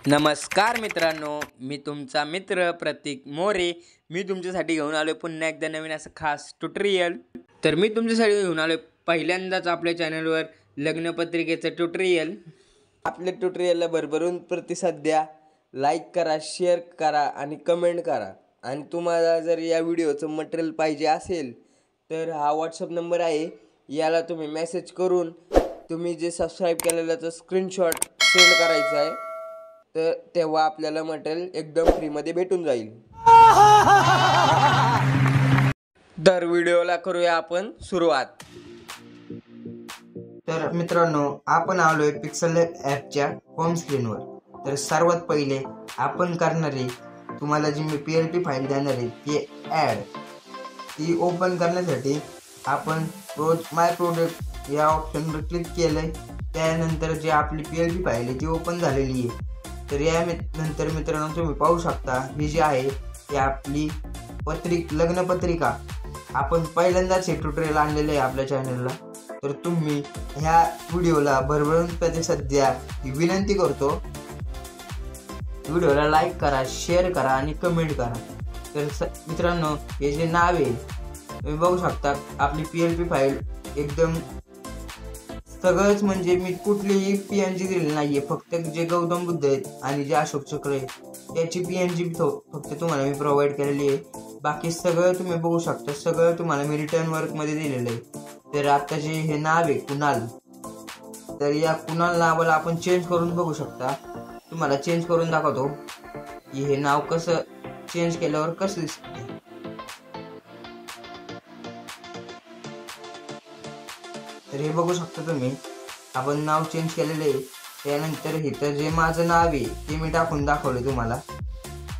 नमस्कार मित्रांनो, मी तुमचा मित्र प्रतीक मोरे. मी तुमच्यासाठी घेऊन आलो पुन्हा एकदा नवीन असं खास ट्युटोरियल. तर मी तुमच्यासाठी घेऊन आलो पहिल्यांदाच आपल्या चॅनलवर लग्नपत्रिकेचं ट्युटोरियल. आपल्या ट्युटोरियलला भरभरून प्रतिसाद द्या, लाईक करा, शेअर करा आणि कमेंट करा. आणि तुम्हाला जर या व्हिडिओचं मटेरियल पाहिजे असेल तर हा व्हॉट्सअप नंबर आहे, याला तुम्ही मेसेज करून तुम्ही जे सबस्क्राईब केलेल्याचं स्क्रीनशॉट सेंड करायचा आहे. तर तेव्हा आपल्याला मटेरियल एकदम फ्रीमध्ये भेटून जाईल. तर व्हिडिओला करूया आपण सुरुवात. तर मित्रांनो, आपण आलोय पिक्सल ॲपच्या होम स्क्रीनवर. तर सर्वात पहिले आपण करणारे, तुम्हाला जी मी PLP फाईल देणार आहे ती ॲड, ती ओपन करण्यासाठी आपण माय प्रोडक्ट या ऑप्शनवर क्लिक केलं. त्यानंतर जे आपली PLP फाईल आहे ती ओपन झालेली आहे. तर या नंतर मित्रांनो तुम्ही पाहू शकता, ही जी आहे ती आपली लग्नपत्रिका. आपण पहिल्यांदाच हे ट्युटोरियल आणलेलं आहे आपल्या चॅनलला. तर तुम्ही ह्या व्हिडिओला भरभरून प्रतिसाद द्या ही विनंती करतो. व्हिडिओला लाईक करा, शेअर करा आणि कमेंट करा. तर मित्रांनो, हे जे नाव आहे तुम्ही बघू शकता, आपली PLP फाईल एकदम सगळंच, म्हणजे मी कुठलीही PNG दिली नाहीये. फक्त जे गौतम बुद्ध आहेत आणि जे अशोक चक्र आहे त्याची PNG फक्त तुम्हाला मी प्रोव्हाइड केलेली आहे. बाकी सगळं तुम्ही बघू शकता, सगळं तुम्हाला मी रिटर्न वर्कमध्ये दिलेलं आहे. तर आता जे हे नाव आहे कुणाल, तर या कुणाल नावाला आपण चेंज करून बघू शकता. तुम्हाला चेंज करून दाखवतो की हे नाव कसं चेंज केल्यावर कसं दिसतं. तर हे बघू शकता तुम्ही, आपण नाव चेंज केलेलं आहे. त्यानंतर इथं जे माझं नाव आहे ते मी टाकून दाखवलं तुम्हाला.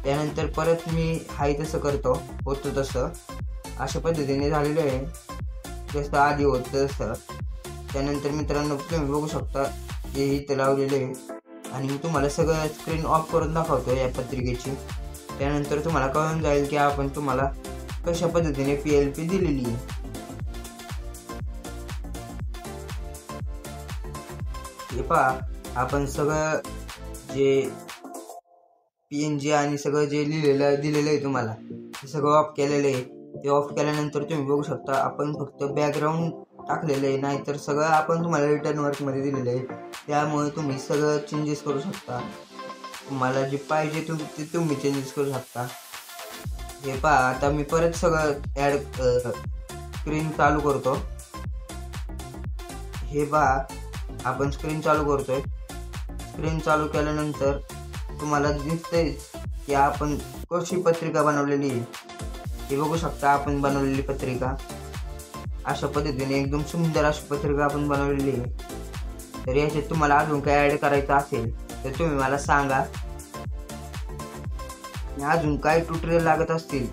त्यानंतर परत मी हाय तसं करतो, होतं तसं अशा पद्धतीने झालेलं आहे, जसं आधी होतं तसं. त्यानंतर मित्रांनो तुम्ही बघू शकता हे इथं लावलेलं आहे आणि मी तुम्हाला सगळं स्क्रीन ऑफ करून दाखवतो या पत्रिकेची. त्यानंतर तुम्हाला कळून जाईल की आपण तुम्हाला कशा पद्धतीने PLP दिलेली आहे. हे पहा, आपण सगळं जे PNG आणि सगळं जे दिलेलं आहे तुम्हाला ते सगळं ऑफ केलेलं आहे. ते ऑफ केल्यानंतर तुम्ही बघू शकता आपण फक्त बॅकग्राऊंड टाकलेलं आहे, नाहीतर सगळं आपण तुम्हाला रिटर्न वर्कमध्ये दिलेलं आहे. त्यामुळे तुम्ही सगळं चेंजेस करू शकता. तुम्हाला जे पाहिजे ते तुम्ही चेंजेस करू शकता. हे पहा, आता मी परत सगळं स्क्रीन चालू करतो. हे पहा, आपण स्क्रीन चालू करतोय. स्क्रीन चालू केल्यानंतर तुम्हाला दिसतंय की आपण कशी पत्रिका बनवलेली आहे. हे बघू शकता, आपण बनवलेली पत्रिका अशा पद्धतीने एकदम सुंदर अशी पत्रिका आपण बनवलेली आहे. तर याच्यात तुम्हाला अजून काय ॲड करायचं असेल तर तुम्ही मला सांगा. अजून काय ट्युटोरियल लागत असतील,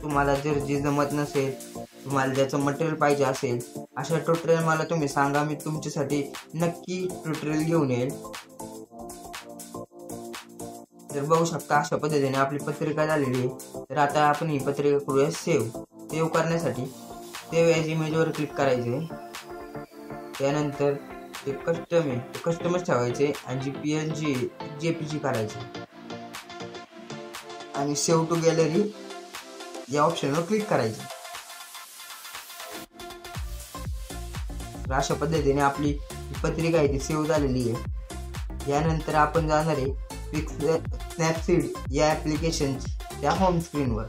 तुम्हाला जर जे जमत नसेल, तुम्हाला ज्याचं मटेरियल पाहिजे असेल, अशा ट्युटोरियल मला तुम्ही सांगा. मी तुमच्यासाठी नक्की ट्युटोरियल घेऊन येईल. तर बघू शकता अशा पद्धतीने आपली पत्रिका झालेली आहे. तर आता आपण ही पत्रिका करूया सेव्ह करण्यासाठी सेव्ह ॲज इमेजवर क्लिक करायचे. त्यानंतर ते कस्टम आहे ते कस्टमच ठेवायचे आणि जी PNG JPG करायची आणि सेव्ह टू गॅलरी या ऑप्शनवर क्लिक करायचे. अशा पद्धतीने आपली पत्रिका आहे ती सेव्ह झालेली आहे. यानंतर आपण जाणार आहे स्नॅपसीड या ॲप्लिकेशनच्या होम स्क्रीनवर.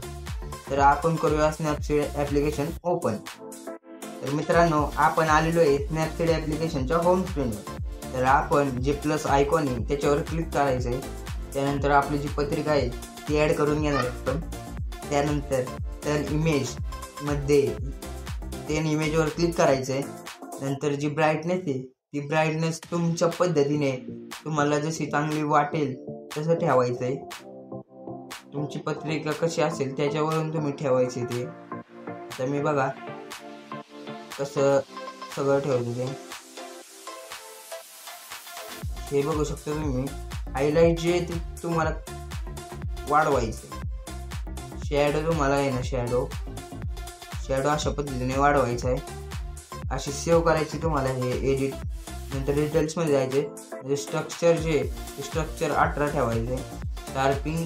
तर आपण करूया स्नॅपसीड ॲप्लिकेशन ओपन. तर मित्रांनो, आपण आलेलो आहे स्नॅपसीड ॲप्लिकेशनच्या होम स्क्रीनवर. तर आपण जे प्लस आयकॉन आहे त्याच्यावर क्लिक करायचं आहे. त्यानंतर आपली जी पत्रिका आहे ती ॲड करून घेणार आपण. त्यानंतर टेन इमेजवर क्लिक करायचं आहे. नंतर जी ब्राईटनेस आहे ती ब्राईटनेस तुमच्या पद्धतीने तुम्हाला जशी चांगली वाटेल तसं ठेवायचं आहे. तुमची पत्रिका कशी असेल त्याच्यावरून तुम्ही ठेवायचे ते. आता मी बघा कसं सगळं ठेवतो ते. हे बघू शकता तुम्ही, हायलाईट जे ते तुम्हाला वाढवायचे. शॅडो तुम्हाला आहे ना, शॅडो अशा पद्धतीने वाढवायचा आहे. अशी सेव्ह करायची तुम्हाला हे एडिट नंतर डिटेल्समध्ये जायचे. म्हणजे स्ट्रक्चर जे स्ट्रक्चर 18 ठेवायचे, शार्पिंग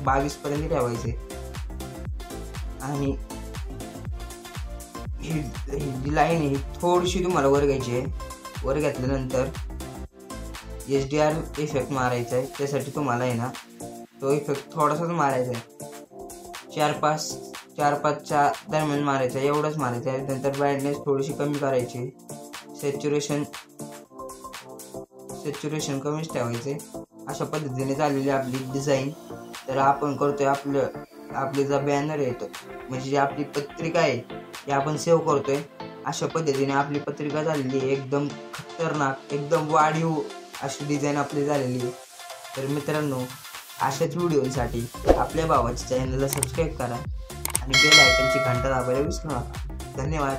22 पर्यंत ठेवायचे. आणि ही लाईन ही थोडीशी तुम्हाला वर घ्यायची आहे. वर घेतल्यानंतर HDR इफेक्ट मारायचा आहे. त्यासाठी तुम्हाला आहे ना तो इफेक्ट थोडासाच मारायचा आहे, 4-5च्या दरम्यान मारायचा आहे, एवढंच मारायचं आहे. नंतर ब्राईटनेस थोडीशी कमी करायची, सॅच्युरेशन कमीच ठेवायचे. अशा पद्धतीने झालेली आपली डिझाईन. तर आपण करतोय आपले जो बॅनर येतो म्हणजे जी आपली पत्रिका आहे ती आपण सेव्ह करतोय. अशा पद्धतीने आपली पत्रिका झालेली आहे, एकदम खतरनाक, एकदम वाढीव अशी डिझाईन आपली झालेली आहे. तर मित्रांनो, अशाच व्हिडिओसाठी आपल्या भावाच्या चॅनलला सबस्क्राईब करा आणि बेल आयकॉनची घंटा दाबायला विसरू नका. धन्यवाद.